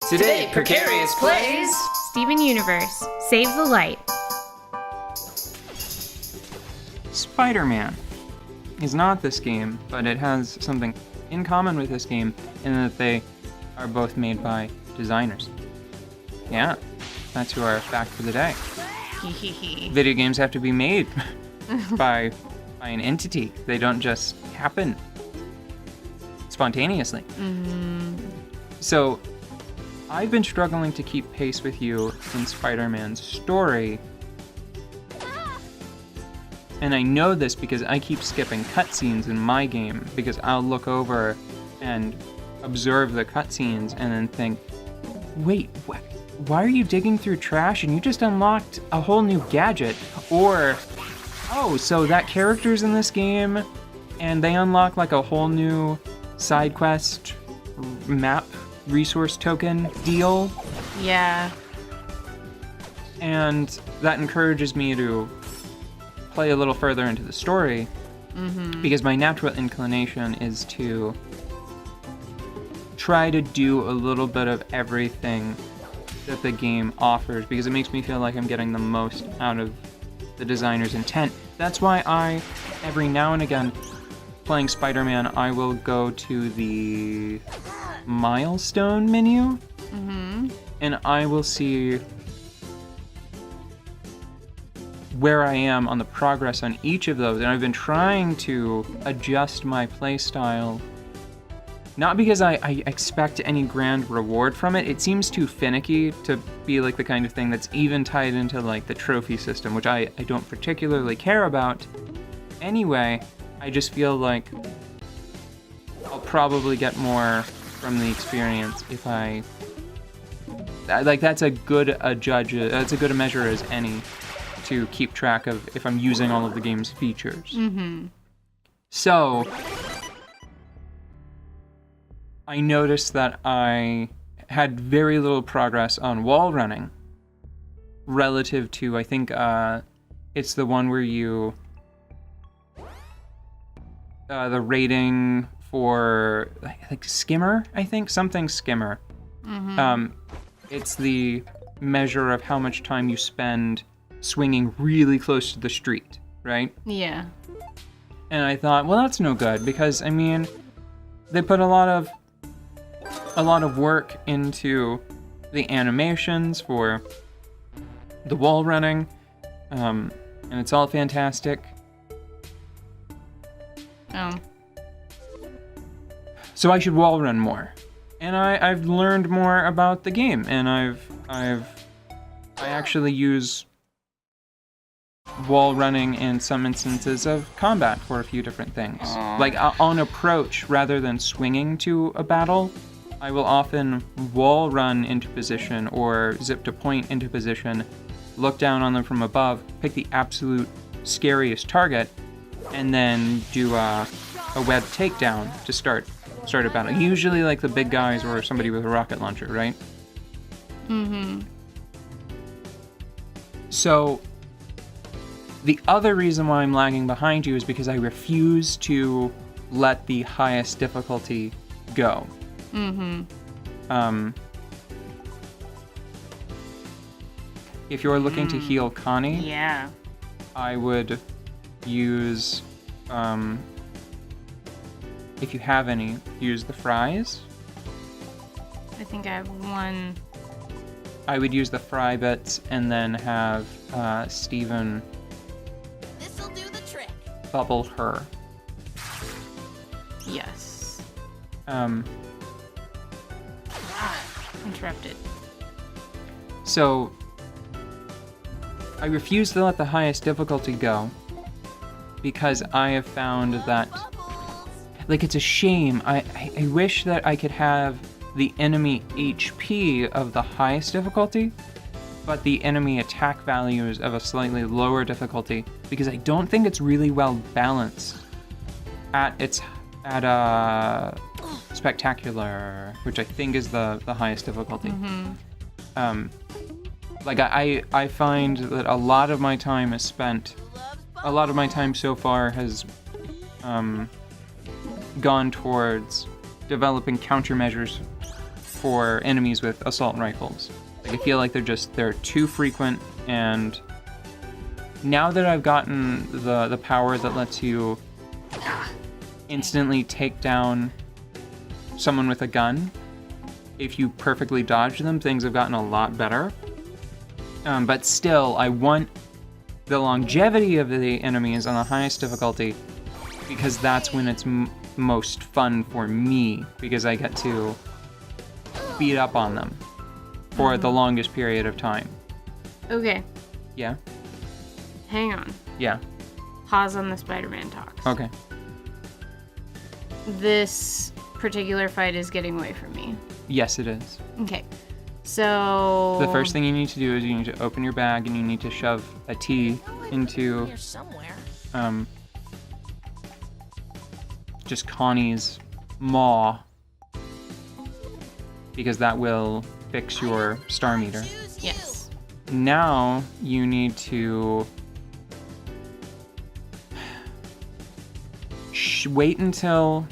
Today, Precarious plays Steven Universe, Save the Light. Spider-Man is not this game, but it has something in common with this game in that they are both made by designers. Yeah, that's our fact for the day. Video games have to be made by an entity. They don't just happen spontaneously. Mm-hmm. So, I've been struggling to keep pace with you in Spider-Man's story. And I know this because I keep skipping cutscenes in my game, because I'll look over and observe the cutscenes and then think, wait, why are you digging through trash and you just unlocked a whole new gadget? Or, oh, so that character's in this game and they unlock like a whole new side quest map resource token deal. Yeah. And that encourages me to play a little further into the story, because my natural inclination is to try to do a little bit of everything that the game offers, because it makes me feel like I'm getting the most out of the designer's intent. That's why every now and again, playing Spider-Man, I will go to the milestone menu, and I will see where I am on the progress on each of those. And I've been trying to adjust my playstyle, not because I expect any grand reward from it. It seems too finicky to be like the kind of thing that's even tied into like the trophy system, which I don't particularly care about. Anyway, I just feel like I'll probably get more from the experience if that's a good a measure as any to keep track of if I'm using all of the game's features. So I noticed that I had very little progress on wall running relative to, I think it's the one where you the rating for like skimmer, I think, something skimmer. It's the measure of how much time you spend swinging really close to the street, right? Yeah. And I thought, well, that's no good, because I mean, they put a lot of work into the animations for the wall running, and it's all fantastic. So I should wall run more, and I've learned more about the game, and I actually use wall running in some instances of combat for a few different things. Like on approach, rather than swinging to a battle, I will often wall run into position or zip to point into position, look down on them from above, pick the absolute scariest target, and then do a web takedown to start a battle. Usually like the big guys or somebody with a rocket launcher, right? So the other reason why I'm lagging behind you is because I refuse to let the highest difficulty go. If you're looking to heal Connie, Yeah. I would use, if you have any, use the fries. I think I have one. I would use the fry bits and then have Steven This'll do the trick. bubble her. Yes. Interrupted. So I refuse to let the highest difficulty go because I have found that, like, it's a shame. I wish that I could have the enemy HP of the highest difficulty, but the enemy attack values of a slightly lower difficulty, because I don't think it's really well balanced at spectacular, which I think is the highest difficulty. Like I find that a lot of my time so far has gone towards developing countermeasures for enemies with assault rifles. Like, I feel like they're too frequent, and now that I've gotten the power that lets you instantly take down someone with a gun, if you perfectly dodge them, things have gotten a lot better. But still, I want the longevity of the enemies on the highest difficulty, because that's when it's most fun for me, because I get to beat up on them for the longest period of time. Okay, Yeah? hang on. Yeah. Pause on the Spider-Man talks. Okay. This particular fight is getting away from me. Yes, it is. Okay, so... The first thing you need to do is you need to open your bag and you need to shove a T into Here somewhere. just Connie's maw, because that will fix your star meter. Choose you. Yes. Now you need to wait until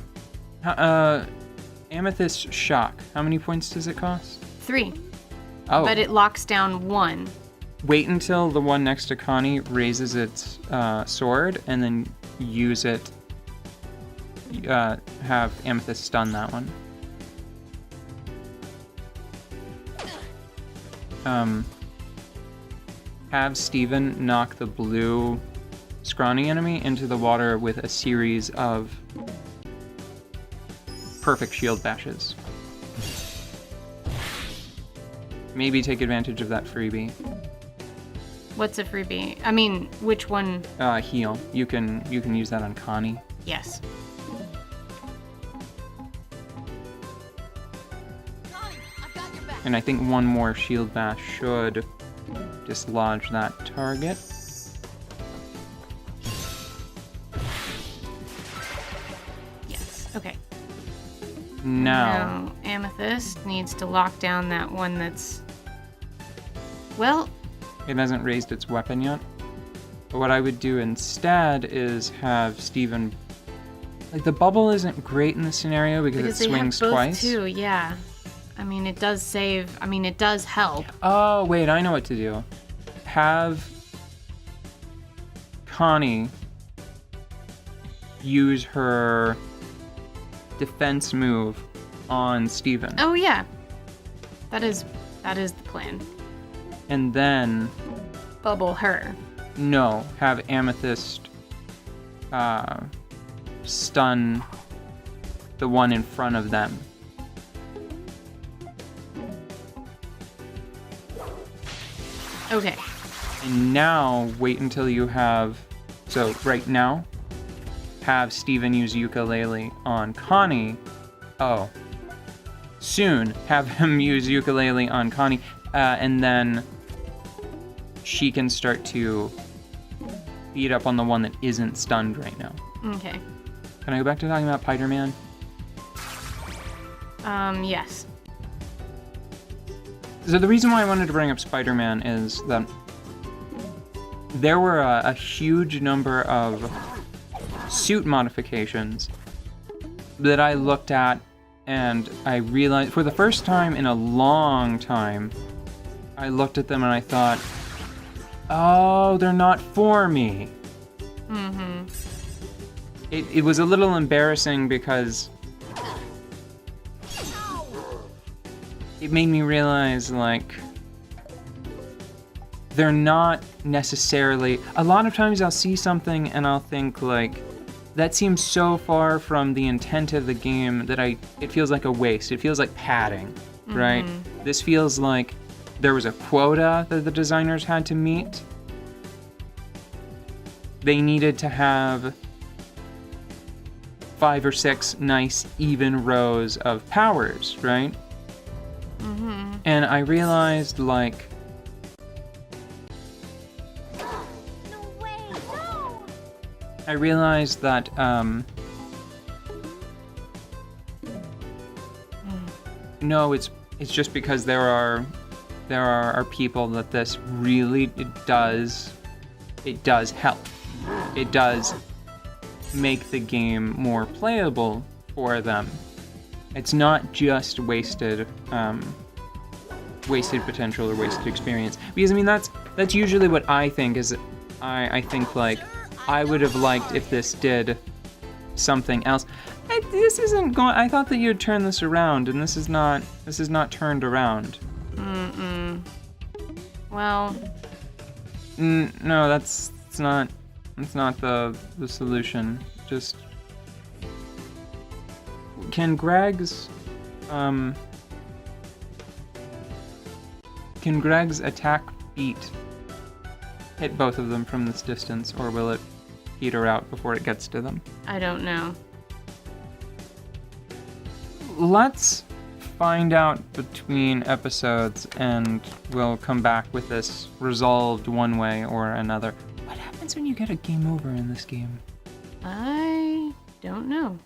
Amethyst Shock. How many points does it cost? 3. Oh, But it locks down 1. wait until the one next to Connie raises its sword, and then use it. Have Amethyst stun that one. Have Steven knock the blue scrawny enemy into the water with a series of perfect shield bashes. Maybe take advantage of that freebie. What's a freebie? I mean, which one? Heal. You can use that on Connie. Yes. Connie, I've got your back. And I think one more shield bash should dislodge that target. Yes. Okay. Now, Amethyst needs to lock down that one that's... Well, it hasn't raised its weapon yet. But what I would do instead is have Steven... Like, the bubble isn't great in this scenario because it they swings have both twice. too, yeah. I mean, it does save... I mean, it does help. Oh, wait, I know what to do. Have Connie use her defense move on Steven. Oh, yeah. That is the plan. And then, Bubble her. no, have Amethyst stun the one in front of them. Okay. And now, wait until you have... So, right now, have Steven use ukulele on Connie. Oh. Soon, have him use ukulele on Connie, and then she can start to beat up on the one that isn't stunned right now. Okay. Can I go back to talking about Pider-Man? Yes. So the reason why I wanted to bring up Spider-Man is that there were a huge number of suit modifications that I looked at, and I realized, for the first time in a long time, I looked at them and I thought, oh, they're not for me. Mm-hmm. It was a little embarrassing because it made me realize, like, they're not necessarily... A lot of times I'll see something and I'll think, like, that seems so far from the intent of the game that it feels like a waste. It feels like padding, right? This feels like there was a quota that the designers had to meet. They needed to have 5 or 6 nice, even rows of powers, right? Mm-hmm. And I realized, like... No way, no! I realized that, no, it's just because there are people that this really, it does help. It does make the game more playable for them. It's not just wasted potential or wasted experience. Because I mean that's usually what I think is. I think like I would have liked if this did something else. This isn't going. I thought that you'd turn this around, and this is not. This is not turned around. Well. No, that's not. That's not the solution. Just can Greg's attack beat hit both of them from this distance, or will it peter out before it gets to them? I don't know. Let's find out between episodes, and we'll come back with this resolved one way or another. What happens when you get a game over in this game? I don't know.